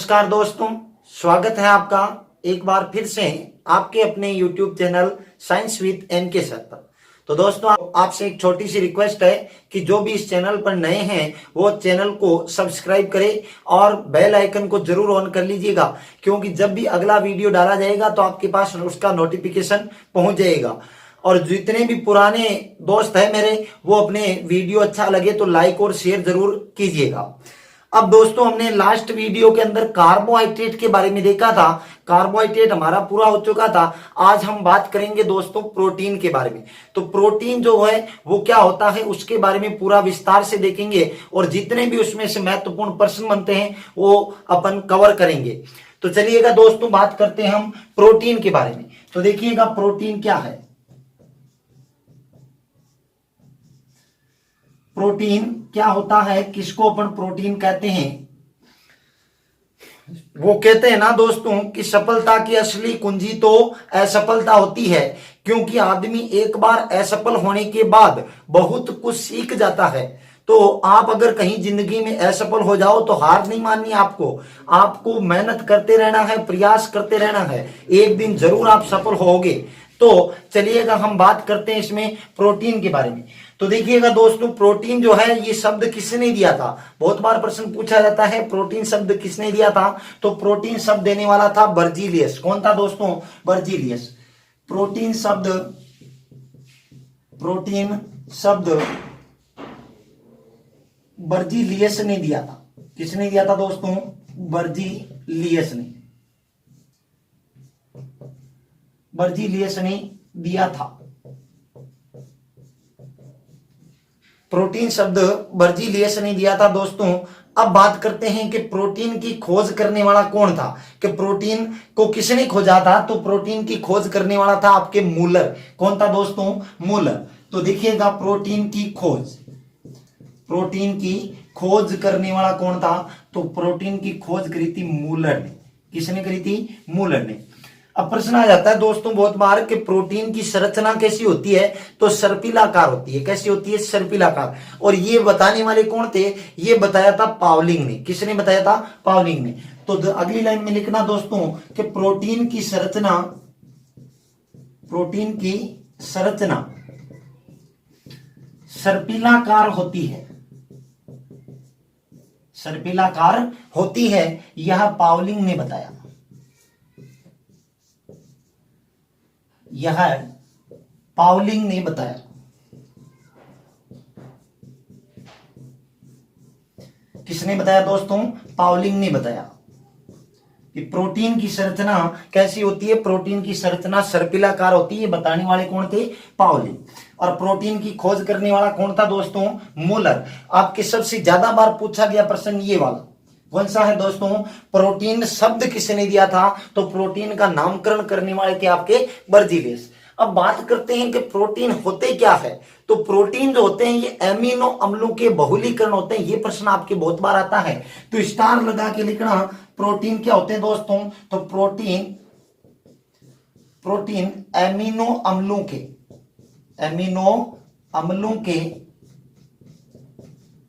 नमस्कार दोस्तों, स्वागत है आपका एक बार फिर से आपके अपने YouTube channel Science with N K sir पर। तो दोस्तों, आपसे एक छोटी सी रिक्वेस्ट है कि जो भी इस चैनल पर नए हैं वो चैनल को सब्सक्राइब करें और बेल आइकन को जरूर ऑन कर लीजिएगा, क्योंकि जब भी अगला वीडियो डाला जाएगा तो आपके पास उसका नोटिफिकेशन पहुंच जाएगा। और जितने भी पुराने दोस्त हैं मेरे, वो अपने वीडियो अच्छा लगे तो लाइक और शेयर जरूर कीजिएगा। अब दोस्तों, हमने लास्ट वीडियो के अंदर कार्बोहाइड्रेट के बारे में देखा था। कार्बोहाइड्रेट हमारा पूरा हो चुका था। आज हम बात करेंगे दोस्तों प्रोटीन के बारे में। तो प्रोटीन जो है वो क्या होता है उसके बारे में पूरा विस्तार से देखेंगे, और जितने भी उसमें से महत्वपूर्ण प्रश्न बनते हैं वो अपन कवर करेंगे। तो चलिएगा दोस्तों, बात करते हैं हम प्रोटीन के बारे में। तो देखिएगा प्रोटीन क्या है। प्रोटीन क्या होता है, किसको अपन प्रोटीन कहते हैं? वो कहते हैं ना दोस्तों कि सफलता की असली कुंजी तो असफलता होती है, क्योंकि आदमी एक बार असफल होने के बाद बहुत कुछ सीख जाता है। तो आप अगर कहीं जिंदगी में असफल हो जाओ तो हार नहीं माननी आपको मेहनत करते रहना है, प्रयास करते रहना है, एक दिन जरूर आप सफल होगे। तो चलिएगा हम बात करते हैं इसमें प्रोटीन के बारे में। तो देखिएगा दोस्तों, प्रोटीन जो है ये शब्द किसने दिया था? बहुत बार प्रश्न पूछा जाता है प्रोटीन शब्द किसने दिया था। तो प्रोटीन शब्द देने वाला था बर्जीलियस। कौन था दोस्तों? बर्जीलियस। प्रोटीन शब्द बर्जीलियस ने दिया था। किसने दिया था दोस्तों? बर्जीलियस ने दिया था। प्रोटीन शब्द बर्जीलियस ने दिया था दोस्तों। अब बात करते हैं कि प्रोटीन की खोज करने वाला कौन था, कि प्रोटीन को किसने खोजा था। तो प्रोटीन की खोज करने वाला था आपके मूलर। कौन था दोस्तों? मूलर। तो देखिएगा प्रोटीन की खोज करने वाला कौन था? तो प्रोटीन की खोज करी थी मूलर ने। किसने करी थी? मूलर ने। अब प्रश्न आ जाता है दोस्तों बहुत बार कि प्रोटीन की संरचना कैसी होती है? तो सर्पिलाकार होती है। कैसी होती है? सर्पिलाकार। और ये बताने वाले कौन थे? ये बताया था पावलिंग ने। किसने बताया था? पावलिंग ने। तो अगली लाइन में लिखना दोस्तों कि प्रोटीन की संरचना सर्पिलाकार होती है। यह पावलिंग ने बताया। किसने बताया दोस्तों? पावलिंग ने बताया कि प्रोटीन की संरचना कैसी होती है। प्रोटीन की संरचना सर्पिलाकार होती है। बताने वाले कौन थे? पावलिंग। और प्रोटीन की खोज करने वाला कौन था दोस्तों? मूलर। आपके सबसे ज्यादा बार पूछा गया प्रश्न ये वाला कौन सा है दोस्तों? प्रोटीन शब्द किसने दिया था? तो प्रोटीन का नामकरण करने वाले थे आपके बर्जीलियस। अब बात करते हैं कि प्रोटीन होते क्या है। तो प्रोटीन जो होते हैं ये एमिनो अम्लों के बहुलीकरण होते हैं। ये प्रश्न आपके बहुत बार आता है, तो स्टार लगा के लिखना। प्रोटीन क्या होते हैं दोस्तों? तो प्रोटीन एमिनो अम्लों के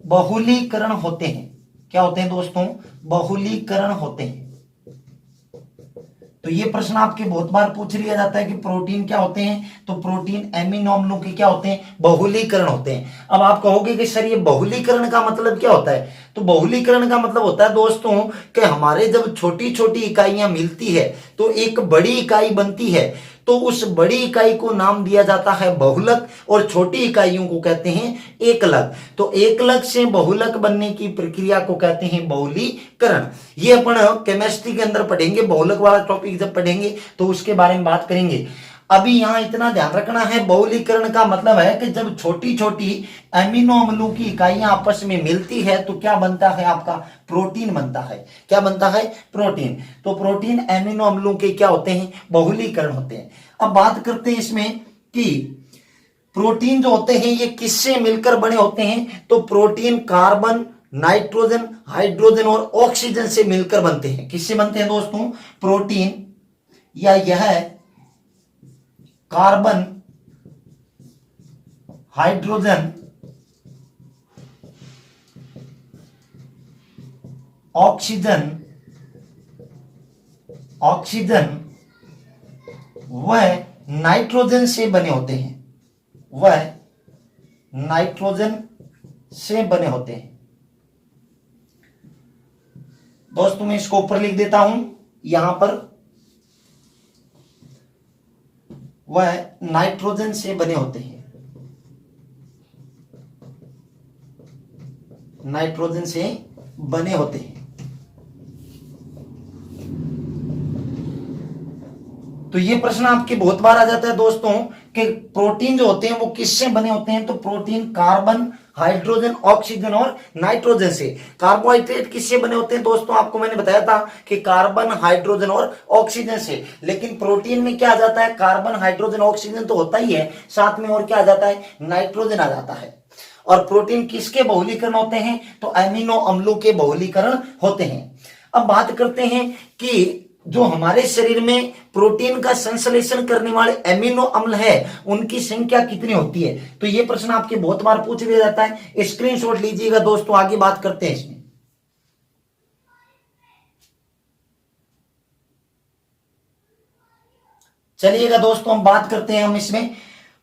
बहुलीकरण होते हैं। क्या होते हैं दोस्तों? बहुलीकरण होते हैं। तो ये प्रश्न आपके बहुत बार पूछ लिया जाता है कि प्रोटीन क्या होते हैं। तो प्रोटीन एमिनो अम्लों के क्या होते हैं? बहुलीकरण होते हैं। अब आप कहोगे कि सर ये बहुलीकरण का मतलब क्या होता है? तो बहुलीकरण का मतलब होता है दोस्तों कि हमारे जब छोटी छोटी इकाइयां मिलती है तो एक बड़ी इकाई बनती है। तो उस बड़ी इकाई को नाम दिया जाता है बहुलक, और छोटी इकाइयों को कहते हैं एकलक। तो एकलक से बहुलक बनने की प्रक्रिया को कहते हैं बहुलीकरण। ये अपन केमिस्ट्री के अंदर पढ़ेंगे। बहुलक वाला टॉपिक जब पढ़ेंगे तो उसके बारे में बात करेंगे। अभी यहां इतना ध्यान रखना है, बहुलीकरण का मतलब है कि जब छोटी छोटी एमिनो अम्लों की इकाइयां आपस में मिलती है तो क्या बनता है? आपका प्रोटीन बनता है। क्या बनता है? प्रोटीन। तो प्रोटीन एमिनो अम्लों के क्या होते हैं? बहुलीकरण होते हैं। अब बात करते हैं इसमें कि प्रोटीन जो होते हैं ये किससे मिलकर बने होते हैं। तो प्रोटीन कार्बन, नाइट्रोजन, हाइड्रोजन और ऑक्सीजन से मिलकर बनते हैं। किससे बनते हैं दोस्तों? प्रोटीन या यह कार्बन, हाइड्रोजन, ऑक्सीजन ऑक्सीजन वह नाइट्रोजन से बने होते हैं, वह नाइट्रोजन से बने होते हैं। दोस्तों मैं इसको ऊपर लिख देता हूं, यहां पर वह नाइट्रोजन से बने होते हैं, नाइट्रोजन से बने होते हैं। तो ये प्रश्न आपके बहुत बार आ जाता है दोस्तों कि प्रोटीन जो होते हैं वो किससे बने होते हैं। तो प्रोटीन कार्बन, हाइड्रोजन, ऑक्सीजन और नाइट्रोजन से। कार्बोहाइड्रेट किससे बने होते हैं दोस्तों, आपको मैंने बताया था कि कार्बन, हाइड्रोजन और ऑक्सीजन से। लेकिन प्रोटीन में क्या आ जाता है, कार्बन, हाइड्रोजन, ऑक्सीजन तो होता ही है, साथ में और क्या आ जाता है, नाइट्रोजन आ जाता है। और प्रोटीन किसके बहुलीकरण होते हैं, तो अमीनो अम्लों के बहुलीकरण होते हैं। अब बात करते हैं कि जो हमारे शरीर में प्रोटीन का संश्लेषण करने वाले एमिनो अम्ल है उनकी संख्या कितनी होती है। तो ये प्रश्न आपके बहुत बार पूछ लिया जाता है, स्क्रीनशॉट लीजिएगा दोस्तों, आगे बात करते हैं इसमें। चलिएगा दोस्तों हम बात करते हैं हम इसमें।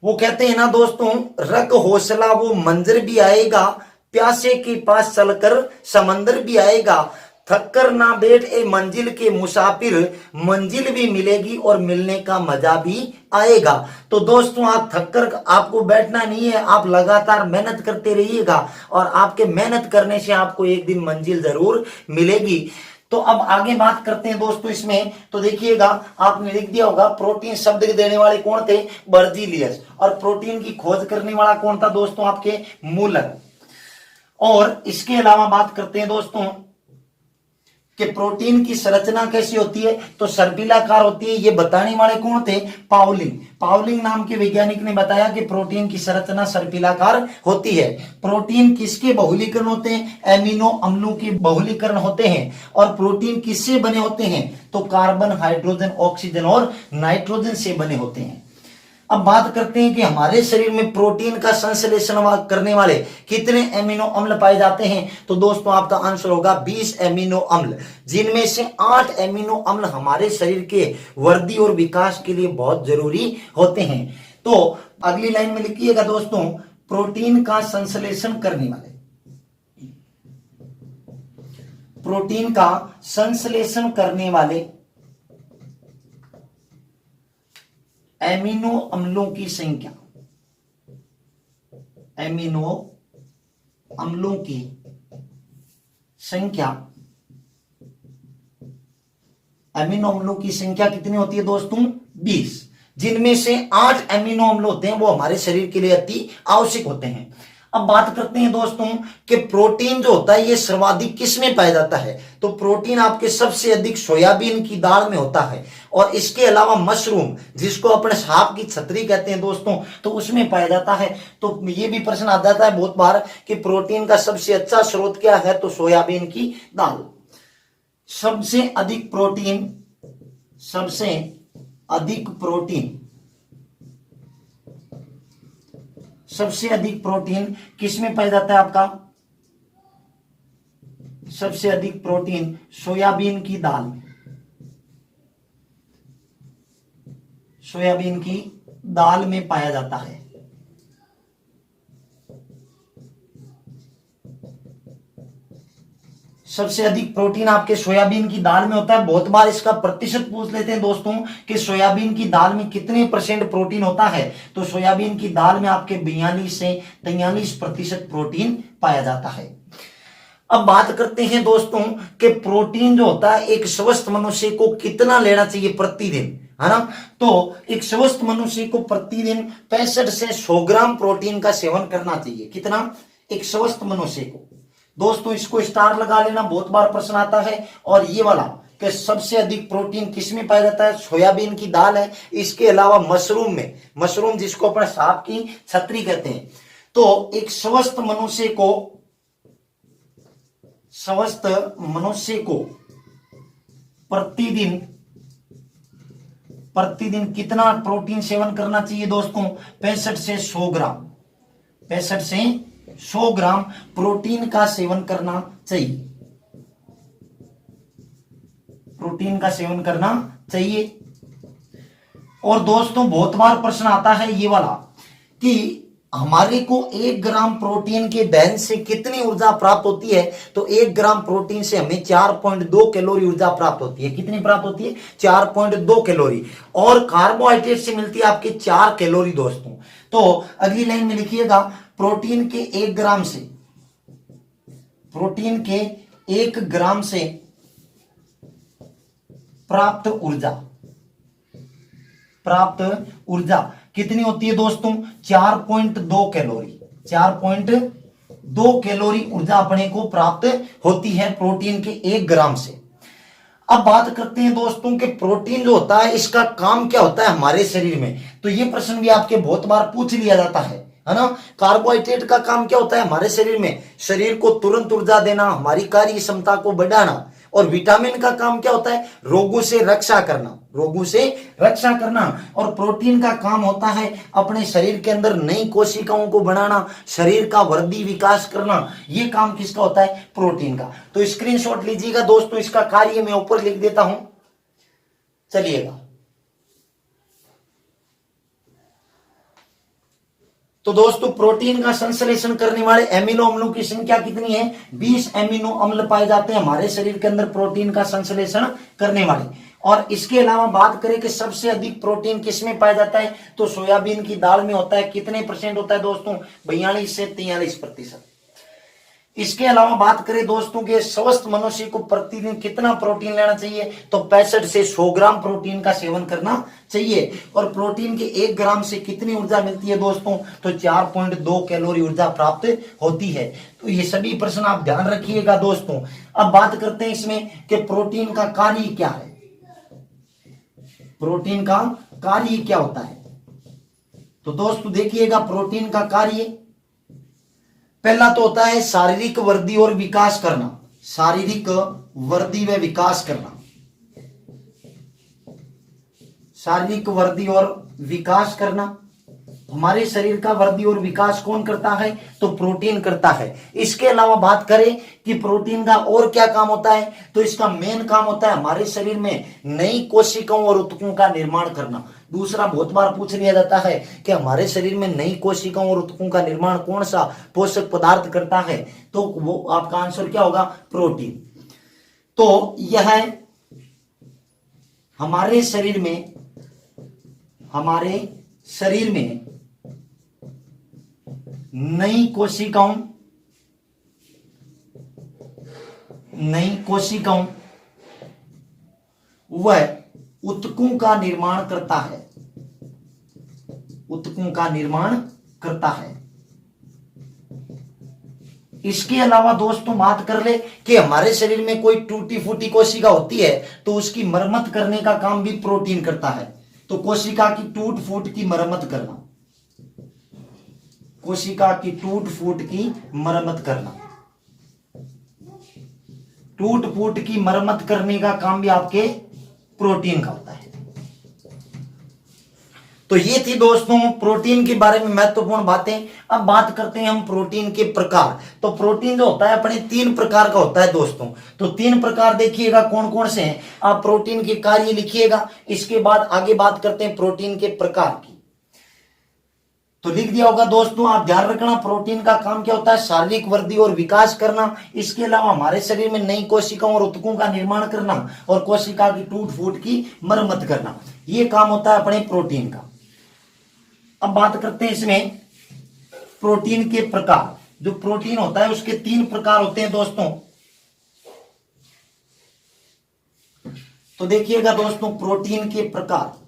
वो कहते हैं ना दोस्तों, रख हौसला वो मंजर भी आएगा, प्यासे के पास चलकर समंदर भी आएगा, थक कर ना बैठ ए मंजिल के मुसाफिर, मंजिल भी मिलेगी और मिलने का मजा भी आएगा। तो दोस्तों आप थक कर आपको बैठना नहीं है, आप लगातार मेहनत करते रहिएगा और आपके मेहनत करने से आपको एक दिन मंजिल जरूर मिलेगी। तो अब आगे बात करते हैं दोस्तों इसमें। तो देखिएगा आपने लिख दिया होगा, प्रोटीन शब्द के देने वाले कौन थे, बर्जीलियस। और प्रोटीन की खोज करने वाला कौन था दोस्तों, आपके मूलर। और इसके अलावा बात करते हैं दोस्तों कि प्रोटीन की संरचना कैसी होती है, तो सर्पिलाकार होती है। ये बताने वाले कौन थे, पाउलिंग। पाउलिंग नाम के वैज्ञानिक ने बताया कि प्रोटीन की संरचना सर्पिलाकार होती है। प्रोटीन किसके बहुलीकरण होते हैं, एमिनो अम्लों के बहुलीकरण होते हैं। और प्रोटीन किससे बने होते हैं, तो कार्बन, हाइड्रोजन, ऑक्सीजन और नाइट्रोजन से बने होते हैं। अब बात करते हैं कि हमारे शरीर में प्रोटीन का संश्लेषण करने वाले कितने एमिनो अम्ल पाए जाते हैं। तो दोस्तों आपका आंसर होगा 20 एमिनो अम्ल, जिनमें से 8 एमिनो अम्ल हमारे शरीर के वृद्धि और विकास के लिए बहुत जरूरी होते हैं। तो अगली लाइन में लिखिएगा दोस्तों, प्रोटीन का संश्लेषण करने वाले, प्रोटीन का संश्लेषण करने वाले एमिनो अम्लों की संख्या, एमिनो अम्लों की संख्या, एमिनो अम्लों की संख्या कितनी होती है दोस्तों, 20, जिनमें से 8 एमिनो अम्ल होते हैं वो हमारे शरीर के लिए अति आवश्यक होते हैं। अब बात करते हैं दोस्तों कि प्रोटीन जो होता है ये सर्वाधिक किस में पाया जाता है। तो प्रोटीन आपके सबसे अधिक सोयाबीन की दाल में होता है। और इसके अलावा मशरूम, जिसको अपने सांप की छतरी कहते हैं दोस्तों, तो उसमें पाया जाता है। तो ये भी प्रश्न आ जाता है बहुत बार कि प्रोटीन का सबसे अच्छा स्रोत क्या है, तो सोयाबीन की दाल। सबसे अधिक प्रोटीन, सबसे अधिक प्रोटीन, सबसे अधिक प्रोटीन किसमें पाया जाता है आपका, सबसे अधिक प्रोटीन सोयाबीन की दाल में, सोयाबीन की दाल में पाया जाता है। सबसे अधिक प्रोटीन आपके सोयाबीन की दाल में होता है। बहुत बार इसका प्रतिशत पूछ लेते हैं दोस्तों कि सोयाबीन की दाल में कितने % प्रोटीन होता है। तो सोयाबीन की दाल में आपके 42 से 43% प्रोटीन पाया जाता है। अब बात करते हैं दोस्तों कि प्रोटीन जो होता है एक स्वस्थ मनुष्य को कितना लेना चाहिए प्रतिदिन, है ना। तो एक स्वस्थ मनुष्य को प्रतिदिन 65 से 100 ग्राम प्रोटीन का सेवन करना चाहिए। कितना, एक स्वस्थ मनुष्य को। दोस्तों इसको स्टार लगा लेना, बहुत बार प्रश्न आता है। और ये वाला कि सबसे अधिक प्रोटीन किसमें पाया जाता है, सोयाबीन की दाल है। इसके अलावा मशरूम में, मशरूम जिसको अपने सांप की छतरी कहते हैं। तो एक स्वस्थ मनुष्य को, स्वस्थ मनुष्य को प्रतिदिन, प्रतिदिन कितना प्रोटीन सेवन करना चाहिए दोस्तों, 65 से 100 ग्राम, 65 से 100 ग्राम प्रोटीन का सेवन करना चाहिए, प्रोटीन का सेवन करना चाहिए। और दोस्तों बहुत बार प्रश्न आता है ये वाला कि हमारे को 1 ग्राम प्रोटीन के दहन से कितनी ऊर्जा प्राप्त होती है, तो 1 ग्राम प्रोटीन से हमें 4.2 कैलोरी ऊर्जा प्राप्त होती है। कितनी प्राप्त होती है? 4.2 कैलोरी। और कार्बोहाइड्रेट से मिलती है आपके 4 कैलोरी दोस्तों। तो अगली लाइन में लिखिएगा, प्रोटीन के 1 ग्राम से, प्रोटीन के 1 ग्राम से प्राप्त ऊर्जा, प्राप्त ऊर्जा कितनी होती है दोस्तों? 4.2 कैलोरी। 4.2 कैलोरी ऊर्जा अपने को प्राप्त होती है प्रोटीन के 1 ग्राम से। अब बात करते हैं दोस्तों कि प्रोटीन जो होता है इसका काम क्या होता है हमारे शरीर में। तो ये प्रश्न भी आपके बहुत बार पूछ लिया जाता है ना। कार्बोहाइड्रेट का काम क्या होता है हमारे शरीर में? शरीर को तुरंत ऊर्जा देना, हमारी कार्य क्षमता को बढ़ाना। और विटामिन का काम क्या होता है? रोगों से रक्षा करना, रोगों से रक्षा करना। और प्रोटीन का काम होता है अपने शरीर के अंदर नई कोशिकाओं को बनाना, शरीर का वृद्धि विकास करना। ये काम किसका होता है? प्रोटीन का। तो स्क्रीनशॉट लीजिएगा दोस्तों, इसका कार्य मैं ऊपर लिख देता हूं, चलिएगा। तो दोस्तों प्रोटीन का संश्लेषण करने वाले एमिनो अम्लों की संख्या कितनी है? 20 एमिनो अम्ल पाए जाते हैं हमारे शरीर के अंदर प्रोटीन का संश्लेषण करने वाले। और इसके अलावा बात करें कि सबसे अधिक प्रोटीन किसमें पाया जाता है, तो सोयाबीन की दाल में होता है। कितने % होता है दोस्तों? 42 से 43%। इसके अलावा बात करें दोस्तों के स्वस्थ मनुष्य को प्रतिदिन कितना प्रोटीन लेना चाहिए, तो 65 से 100 ग्राम प्रोटीन का सेवन करना चाहिए। और प्रोटीन के 1 ग्राम से कितनी ऊर्जा मिलती है दोस्तों, तो 4.2 कैलोरी ऊर्जा प्राप्त होती है। तो ये सभी प्रश्न आप ध्यान रखिएगा दोस्तों। अब बात करते हैं इसमें कि प्रोटीन का कार्य क्या है। प्रोटीन का कार्य क्या होता है, तो दोस्तों देखिएगा प्रोटीन का कार्य पहला तो होता है शारीरिक वृद्धि और विकास करना। शारीरिक वृद्धि व विकास करना, शारीरिक वृद्धि और विकास करना। हमारे शरीर का वृद्धि और विकास कौन करता है, तो प्रोटीन करता है। इसके अलावा बात करें कि प्रोटीन का और क्या काम होता है, तो इसका मेन काम होता है हमारे शरीर में नई कोशिकाओं और ऊतकों का निर्माण करना। दूसरा बहुत बार पूछ लिया जाता है कि हमारे शरीर में नई कोशिकाओं और ऊतकों का निर्माण कौन सा पोषक पदार्थ करता है, तो वो आपका आंसर क्या होगा? प्रोटीन। तो यह हमारे शरीर में नई कोशिकाओं वह ऊतकों का निर्माण करता है, ऊतकों का निर्माण करता है। इसके अलावा दोस्तों बात कर ले कि हमारे शरीर में कोई टूटी फूटी कोशिका होती है तो उसकी मरम्मत करने का काम भी प्रोटीन करता है। तो कोशिका की टूट फूट की मरम्मत करना, कोशिका की टूट फूट की मरम्मत करना, टूट फूट की मरम्मत करने का काम भी आपके प्रोटीन का होता है। तो ये थी दोस्तों प्रोटीन के बारे में महत्वपूर्ण बातें। अब बात करते हैं हम प्रोटीन के प्रकार। तो प्रोटीन जो होता है अपने 3 प्रकार का होता है दोस्तों। तो 3 प्रकार देखिएगा कौन कौन से हैं। आप प्रोटीन के कार्य लिखिएगा, इसके बाद आगे बात करते हैं प्रोटीन के प्रकार की। तो लिख दिया होगा दोस्तों, आप ध्यान रखना प्रोटीन का काम क्या होता है? शारीरिक वृद्धि और विकास करना। इसके अलावा हमारे शरीर में नई कोशिकाओं और ऊतकों का निर्माण करना और कोशिका की टूट फूट की मरम्मत करना, ये काम होता है अपने प्रोटीन का। अब बात करते हैं इसमें प्रोटीन के प्रकार। जो प्रोटीन होता है उसके 3 प्रकार होते हैं दोस्तों। तो देखिएगा दोस्तों प्रोटीन के प्रकार।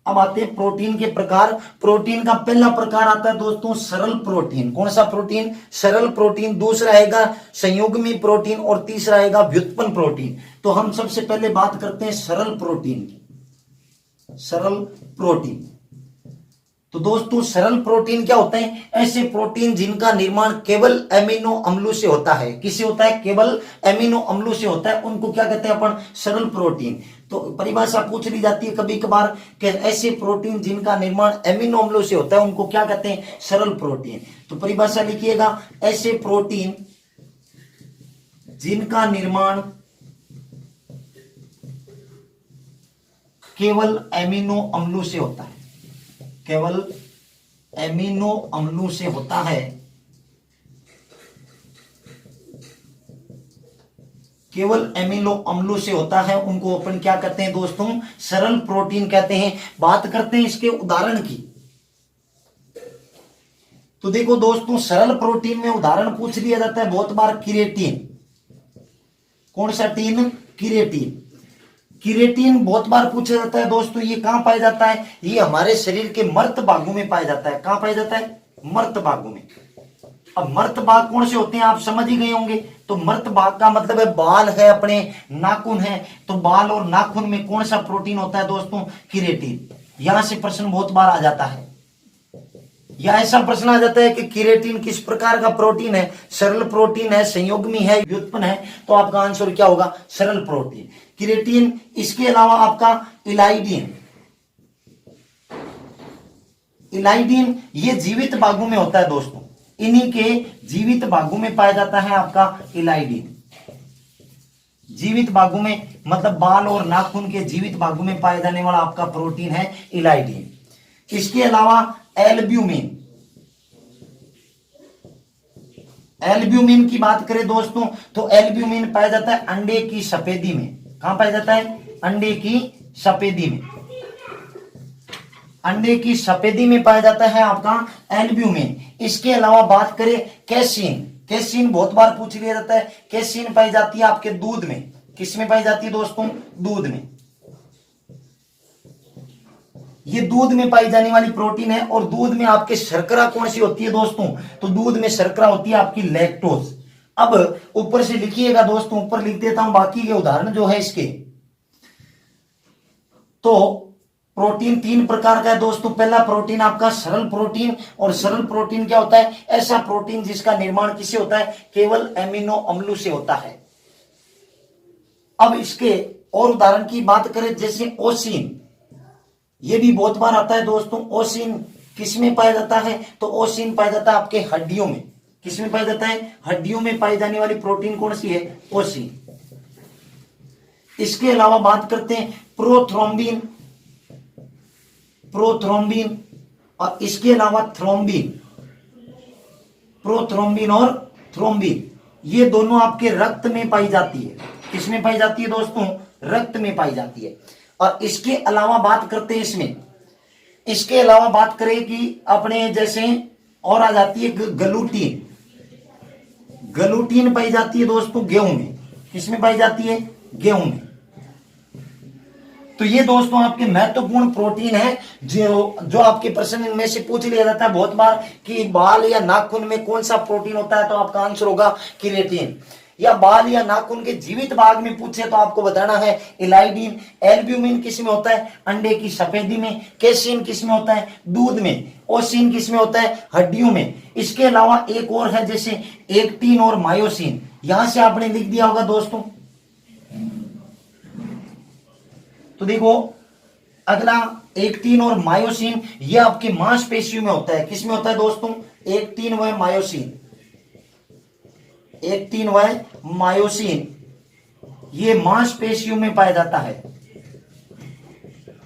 अब आते हैं प्रोटीन के प्रकार। प्रोटीन का पहला प्रकार आता है दोस्तों सरल प्रोटीन। कौन सा प्रोटीन? सरल प्रोटीन। दूसरा आएगा संयुग्मी प्रोटीन और तीसरा आएगा व्युत्पन्न प्रोटीन। तो हम सबसे पहले बात करते हैं सरल प्रोटीन की। सरल प्रोटीन, तो दोस्तों सरल प्रोटीन क्या होते हैं? ऐसे प्रोटीन जिनका निर्माण केवल एमिनो अम्लों से होता है। किससे होता है? केवल एमिनो अम्लों से होता है, उनको क्या कहते हैं अपन? सरल प्रोटीन। तो परिभाषा पूछ ली जाती है कभी कभार कि ऐसे प्रोटीन जिनका निर्माण एमिनो अम्लों से होता है उनको क्या कहते हैं? सरल प्रोटीन। तो परिभाषा लिखिएगा, ऐसे प्रोटीन जिनका निर्माण केवल एमिनो अम्लों से होता है, केवल एमिनो अम्लों से होता है, केवल एमिनो अम्लों से होता है, उनको अपन क्या कहते हैं दोस्तों, सरल प्रोटीन कहते हैं। बात करते हैं इसके उदाहरण की। तो देखो दोस्तों, सरल प्रोटीन में उदाहरण पूछ लिया जाता है बहुत बार, किरेटिन। कौन सा टीन? किरेटिन। किरेटिन बहुत बार पूछा जाता है दोस्तों। ये कहां पाया जाता है? ये हमारे शरीर के मर्त भागों में पाया जाता है। कहां पाया जाता है? मर्त भागों में। अब मर्त भाग कौन से होते हैं आप समझ ही गए होंगे। तो मर्त भाग का मतलब है बाल है, अपने नाखून है, तो बाल और नाखून में कौन सा प्रोटीन होता है दोस्तों? किरेटिन। यहां से प्रश्न बहुत बार आ जाता है, या ऐसा प्रश्न आ जाता है कि किरेटिन किस प्रकार का प्रोटीन है? सरल प्रोटीन है, संयुग्मी है, व्युत्पन्न है? तो आपका आंसर क्या होगा? सरल प्रोटीन किरेटिन। इसके अलावा आपका इलाइडिन। इलाइडिन ये जीवित भागों में होता है दोस्तों, इन्हीं के जीवित भागों में पाया जाता है आपका इलाइडिन। जीवित भागों में मतलब बाल और नाखून के जीवित भागों में पाया जाने वाला आपका प्रोटीन है इलाइडिन। इसके अलावा एल्ब्यूमिन। एल्ब्यूमिन की बात करें दोस्तों, तो एल्ब्यूमिन पाया जाता है अंडे की सफेदी में। कहां पाया जाता है? अंडे की सफेदी में। अंडे की सफेदी में पाया जाता है आपका एल्ब्यूमिन। इसके अलावा बात करें कैसीन। कैसीन बहुत बार पूछ लिया जाता है। कैसीन पाई जाती है आपके दूध में। किस में पाई जाती है दोस्तों? दूध में। ये दूध में पाई जाने वाली प्रोटीन है। और दूध में आपके शर्करा कौन सी होती है दोस्तों? तो दूध में शर्करा होती है आपकी लैक्टोज। अब ऊपर से लिखिएगा दोस्तों, ऊपर लिख देता हूं बाकी के उदाहरण जो है इसके। तो प्रोटीन तीन प्रकार का है दोस्तों। पहला प्रोटीन आपका सरल प्रोटीन। और सरल प्रोटीन क्या होता है? ऐसा प्रोटीन जिसका निर्माण किससे होता है? केवल एमिनो अम्लों से होता है। अब इसके और उदाहरण की बात करें, जैसे ओसिन। ये भी बहुत बार आता है दोस्तों। ओसिन किस में पाया जाता है? तो ओसिन पाया जाता है आपके हड्डियों में। किस में पाया जाता है? हड्डियों में पाई जाने वाली प्रोटीन कौन सी है? ओसिन। इसके अलावा बात करते हैं प्रोथ्रोम्बिन। प्रोथ्रोम्बिन और इसके अलावा थ्रोम्बिन। प्रोथ्रोम्बिन और थ्रोम्बिन ये दोनों आपके रक्त में पाई जाती है। किस में पाई जाती है दोस्तों? रक्त में पाई जाती है। और इसके अलावा बात करते हैं इसके अलावा बात करें कि अपने जैसे और आ जाती है गलूटीन। गलूटीन पाई जाती है दोस्तों गेहूं में। किस में पाई जाती है? गेहूं में। तो ये दोस्तों आपके महत्वपूर्ण प्रोटीन है जो आपके प्रश्न इनमें से पूछ लिया जाता है बहुत बार कि बाल या नाखून में कौन सा प्रोटीन होता है, तो आपका आंसर होगा किरेटिन। या बाल या नाखून के जीवित भाग में पूछे तो आपको बताना है इलाइडिन। एल्ब्यूमिन किस में होता है? अंडे की सफेदी में। कैसीन किस में होता है? दूध में। ओसिन किस में होता है? हड्डियों में। इसके अलावा एक और है जैसे एक्टिन और मायोसिन। यहां से आपने लिख दिया होगा दोस्तों। तो देखो अगला एक्टिन और मायोसिन ये आपके मांसपेशियों में होता है। किस में होता है दोस्तों? एक्टिन व मायोसिन। एक्टिन व मायोसिन ये मांसपेशियों में पाया जाता है।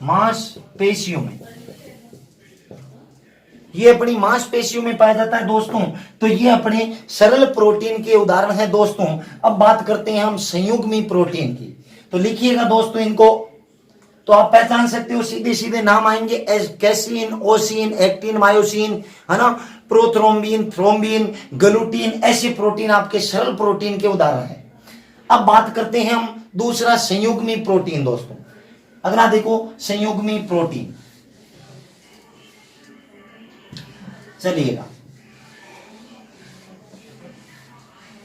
मांसपेशियों में ये अपनी मांसपेशियों में पाया जाता है दोस्तों। तो ये अपने सरल प्रोटीन के उदाहरण है दोस्तों। अब बात करते हैं हम संयुग्मी प्रोटीन की। तो लिखिएगा दोस्तों इनको, तो आप पहचान सकते हो, सीधे सीधे नाम आएंगे कैसीन, ओसिन, एक्टिन, मायोसिन, है ना, प्रोथ्रोम्बिन, थ्रोम्बिन, गलूटीन। ऐसे प्रोटीन आपके सरल प्रोटीन के उदाहरण हैं। अब बात करते हैं हम दूसरा संयुग्मी प्रोटीन दोस्तों। अगला देखो संयुग्मी प्रोटीन, चलिएगा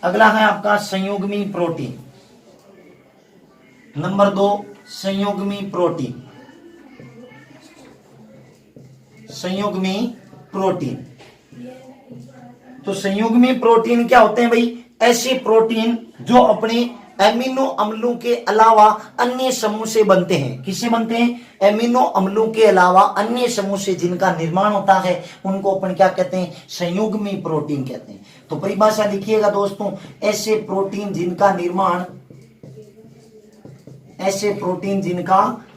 अगला है आपका संयुग्मी प्रोटीन। नंबर 2 संयुग्मी प्रोटीन। संयुग्मी प्रोटीन, तो संयुग्मी प्रोटीन क्या होते हैं भाई? ऐसे प्रोटीन जो अपने एमिनो अम्लों के अलावा अन्य समूह से बनते हैं। किससे बनते हैं? एमिनो अम्लों के अलावा अन्य समूह से जिनका निर्माण होता है उनको अपन क्या कहते हैं? संयुग्मी प्रोटीन कहते हैं। तो परिभाषा लिखिएगा दोस्तों, ऐसे प्रोटीन जिनका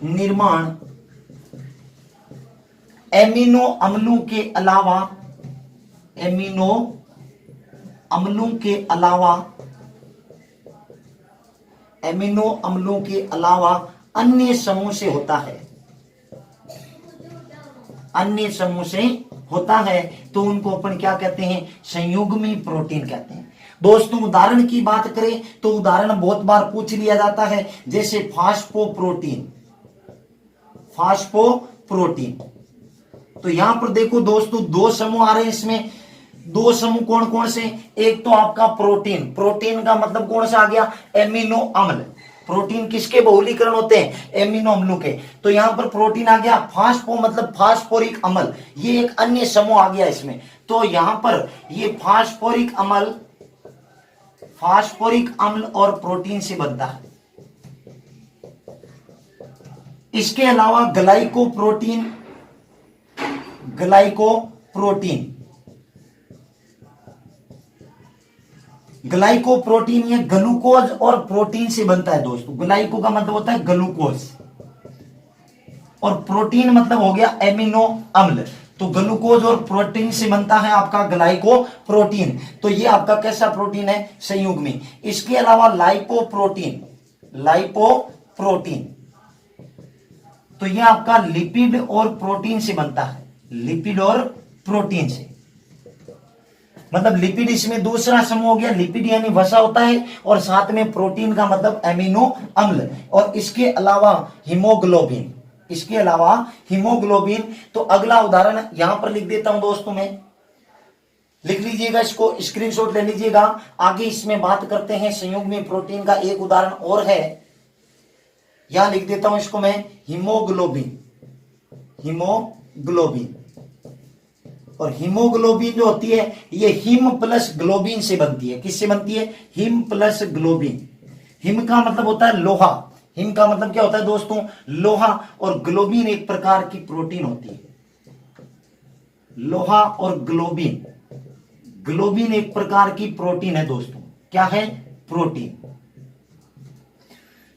निर्माण एमिनो अम्लों के अलावा अन्य समूह से होता है तो उनको अपन क्या कहते हैं? संयुग्मी प्रोटीन कहते हैं। दोस्तों उदाहरण की बात करें तो उदाहरण बहुत बार पूछ लिया जाता है, जैसे फास्फोप्रोटीन। तो यहां पर देखो दोस्तों, दो समूह आ रहे हैं इसमें। दो समूह कौन कौन से? एक तो आपका प्रोटीन का मतलब कौन सा आ गया? एमिनो अम्ल। प्रोटीन किसके बहुलीकरण होते हैं? एमिनो अम्लों के। तो यहां पर प्रोटीन आ गया। फास्फो मतलब फास्फोरिक अम्ल, ये एक अन्य समूह आ गया इसमें। तो यहां पर ये फास्फोरिक अम्ल और प्रोटीन से बनता है। इसके अलावा ग्लाइकोप्रोटीन ये ग्लूकोज और प्रोटीन से बनता है दोस्तों। ग्लाइको का मतलब होता है ग्लूकोज और प्रोटीन मतलब हो गया एमिनो अम्ल। तो ग्लूकोज और प्रोटीन से बनता है आपका ग्लाइकोप्रोटीन। तो ये आपका कैसा प्रोटीन है? संयुग्मी। इसके अलावा लाइपोप्रोटीन तो ये आपका लिपिड और प्रोटीन से बनता है। लिपिड और प्रोटीन से मतलब लिपिड इसमें दूसरा समूह हो गया। लिपिड यानी वसा होता है और साथ में प्रोटीन का मतलब एमिनो अम्ल। और इसके अलावा हीमोग्लोबिन। तो अगला उदाहरण यहां पर लिख देता हूं दोस्तों, मैं लिख लीजिएगा, इसको स्क्रीनशॉट ले लीजिएगा। आगे इसमें बात करते हैं संयुग्मी प्रोटीन का। एक उदाहरण और है, यहां लिख देता हूं इसको मैं, हीमोग्लोबिन। और हीमोग्लोबिन जो होती है ये हिम प्लस ग्लोबिन से बनती है। किससे बनती है? Him plus globin. हिम का मतलब होता है लोहा। हिम का मतलब क्या होता है दोस्तों? लोहा। और ग्लोबिन एक प्रकार की प्रोटीन होती है। लोहा और ग्लोबिन एक प्रकार की प्रोटीन है दोस्तों। क्या है? प्रोटीन।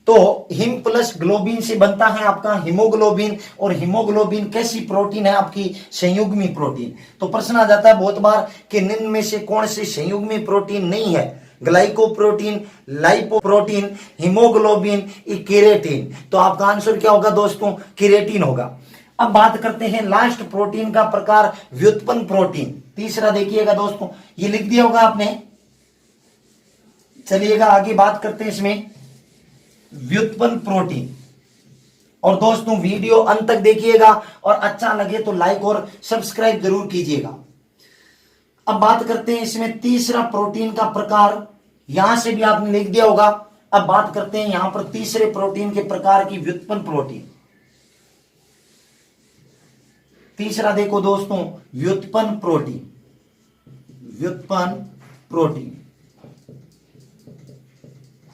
तो हिम प्लस ग्लोबिन से बनता है आपका हीमोग्लोबिन। और हीमोग्लोबिन कैसी प्रोटीन है? आपकी संयुग्मी प्रोटीन। तो प्रश्न आ जाता है बहुत बार कि निम्न में से कौन सी संयुग्मी प्रोटीन नहीं है? Glycoprotein, lipoprotein, haemoglobin, keratin. तो आपका आंसर क्या होगा दोस्तों? केरेटिन होगा। अब बात करते हैं लास्ट प्रोटीन का प्रकार, व्युत्पन्न प्रोटीन। तीसरा देखिएगा दोस्तों, ये लिख दिया होगा आपने। चलिएगा आगे बात करते हैं इसमें व्युत्पन्न प्रोटीन। और दोस्तों वीडियो अंत तक देखिएगा और अच्छा लगे तो लाइक और सब्सक्राइब जरूर कीजिएगा। अब बात करते हैं इसमें तीसरा प्रोटीन का प्रकार, यहां से भी आपने लिख दिया होगा। अब बात करते हैं यहां पर तीसरे प्रोटीन के प्रकार की, व्युत्पन्न प्रोटीन। तीसरा देखो दोस्तों, व्युत्पन्न प्रोटीन।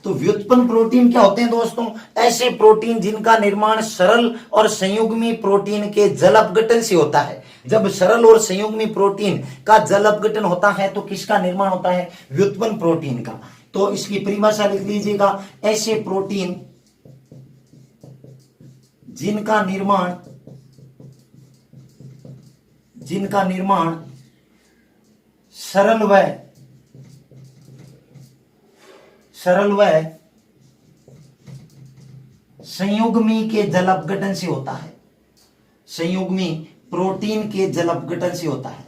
तो व्युत्पन्न प्रोटीन क्या होते हैं दोस्तों? ऐसे प्रोटीन जिनका निर्माण सरल और संयुग्मी प्रोटीन के जल अपघटन से होता है। जब सरल और संयुग्मी प्रोटीन का जल अपघटन होता है तो किसका निर्माण होता है? व्युत्पन्न प्रोटीन का। तो इसकी परिभाषा लिख लीजिएगा, ऐसे प्रोटीन जिनका निर्माण सरल व संयुग्मी के जल अपघटन से होता है। संयुग्मी प्रोटीन के जल अपघटन से होता है।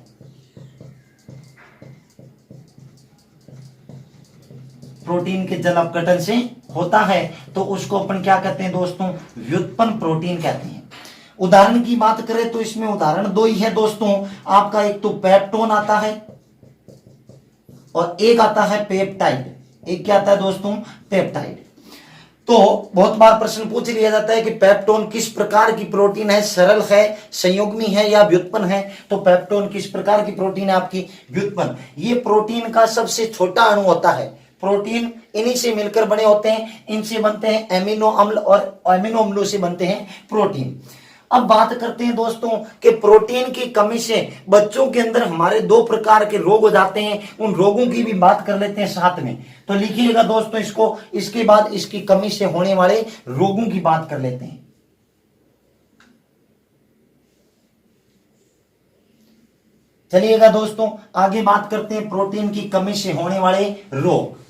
प्रोटीन के जल अपघटन से होता है तो उसको अपन क्या कहते हैं दोस्तों? व्युत्पन्न प्रोटीन कहते हैं। उदाहरण की बात करें तो इसमें उदाहरण दो ही है दोस्तों आपका। एक तो पेप्टोन आता है और एक आता है पेप्टाइड। एक क्या आता है दोस्तों? पेप्टाइड। तो बहुत बार प्रश्न पूछ लिया जाता है कि पेप्टोन किस प्रकार की प्रोटीन है? सरल है, संयुग्मी है या व्युत्पन्न है? तो पेप्टोन किस प्रकार की प्रोटीन है? आपकी व्युत्पन्न। ये प्रोटीन का सबसे छोटा अणु होता है। प्रोटीन इन्हीं से मिलकर बने होते हैं, इनसे बनते हैं एमिनो अम्ल और एमिनो अम्लों से बनते हैं प्रोटीन। अब बात करते हैं दोस्तों कि प्रोटीन की कमी से बच्चों के अंदर हमारे दो प्रकार के रोग हो जाते हैं, उन रोगों की भी बात कर लेते हैं साथ में। तो लिखिएगा दोस्तों इसको, इसके बाद इसकी कमी से होने वाले रोगों की बात कर लेते हैं। चलिएगा दोस्तों आगे बात करते हैं प्रोटीन की कमी से होने वाले रोग।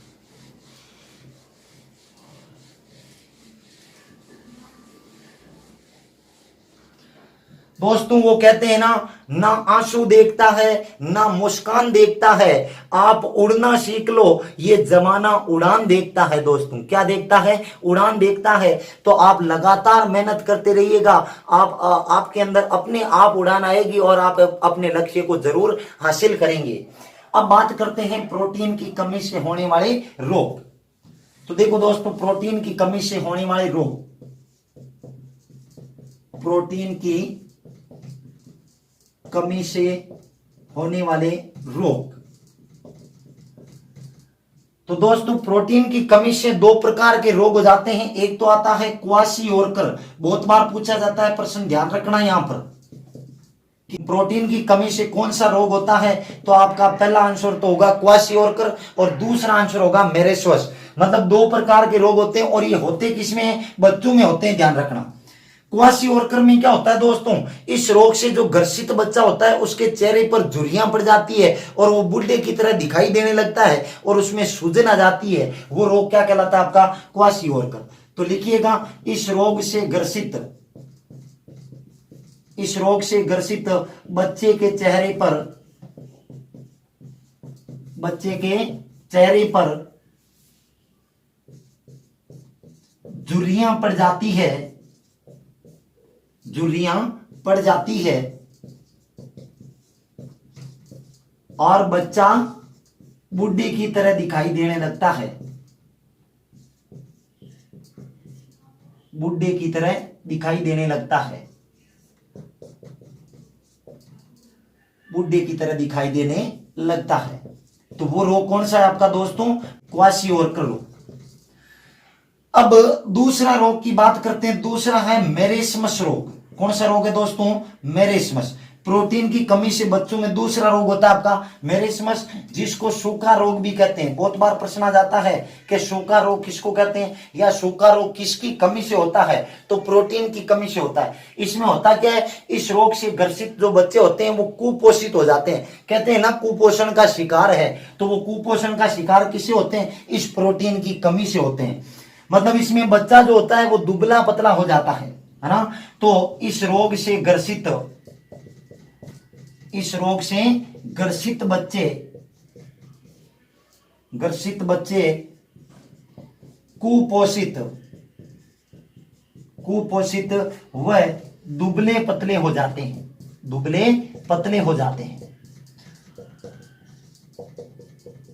दोस्तों वो कहते हैं ना आंसू देखता है ना मुस्कान देखता है, आप उड़ना सीख लो ये जमाना उड़ान देखता है। दोस्तों क्या देखता है? उड़ान देखता है। तो आप लगातार मेहनत करते रहिएगा, आपके अंदर अपने आप उड़ान आएगी और आप अपने लक्ष्य को जरूर हासिल करेंगे। अब बात करते हैं प्रोटीन की कमी से होने वाले रोग। तो देखो दोस्तों प्रोटीन की कमी से होने वाले रोग, प्रोटीन की कमी से होने वाले रोग। तो दोस्तों प्रोटीन की कमी से दो प्रकार के रोग हो जाते हैं। एक तो आता है क्वाशियोर्कर, बहुत बार पूछा जाता है प्रश्न, ध्यान रखना यहां पर कि प्रोटीन की कमी से कौन सा रोग होता है। तो आपका पहला आंसर तो होगा क्वाशियोर्कर और दूसरा आंसर होगा मेरेस्वस। मतलब दो प्रकार के रोग होते हैं और ये होते किसमें हैं? बच्चों में होते हैं, ध्यान रखना। क्वाशियोर्कर में क्या होता है दोस्तों, इस रोग से जो ग्रसित बच्चा होता है उसके चेहरे पर झुर्रियां पड़ जाती है और वो बुढ़े की तरह दिखाई देने लगता है और उसमें सूजन आ जाती है। वो रोग क्या कहलाता है? आपका क्वाशियोर्कर। तो लिखिएगा इस रोग से ग्रसित बच्चे के चेहरे पर झुर्रियां पड़ जाती है और बच्चा बुड्ढे की तरह दिखाई देने लगता है। बुड्ढे की तरह दिखाई देने लगता है। बुड्ढे की तरह दिखाई देने लगता है। तो वो रोग कौन सा है आपका दोस्तों? क्वाशियोर्कर रोग। अब दूसरा रोग की बात करते हैं। दूसरा है मेरेस्मस रोग। कौन सा रोग है दोस्तों? मेरेस्मस। प्रोटीन की कमी से बच्चों में दूसरा रोग होता है आपका मेरेस्मस, जिसको सूखा रोग भी कहते हैं। बहुत बार प्रश्न आ जाता है कि सूखा रोग किसको कहते हैं या सूखा रोग किसकी कमी से होता है? तो प्रोटीन की कमी से होता है। इसमें होता क्या है, इस रोग से ग्रसित जो बच्चे होते हैं वो कुपोषित हो जाते हैं। कहते हैं ना कुपोषण का शिकार है, तो वो कुपोषण का शिकार किससे होते हैं? इस प्रोटीन की कमी से होते हैं। मतलब इसमें बच्चा जो होता है वो दुबला पतला हो जाता है ना। तो इस रोग से ग्रसित बच्चे कुपोषित व दुबले पतले हो जाते हैं।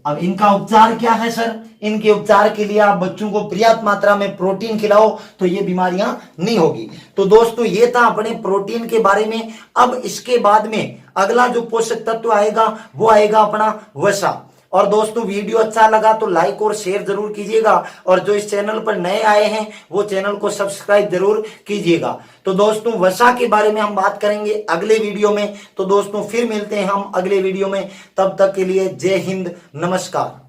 अब इनका उपचार क्या है सर? इनके उपचार के लिए आप बच्चों को पर्याप्त मात्रा में प्रोटीन खिलाओ तो ये बीमारियां नहीं होगी। तो दोस्तों ये था अपने प्रोटीन के बारे में। अब इसके बाद में अगला जो पोषक तत्व आएगा वो आएगा अपना वसा। और दोस्तों वीडियो अच्छा लगा तो लाइक और शेयर जरूर कीजिएगा, और जो इस चैनल पर नए आए हैं वो चैनल को सब्सक्राइब जरूर कीजिएगा। तो दोस्तों वसा के बारे में हम बात करेंगे अगले वीडियो में। तो दोस्तों फिर मिलते हैं हम अगले वीडियो में, तब तक के लिए जय हिंद, नमस्कार।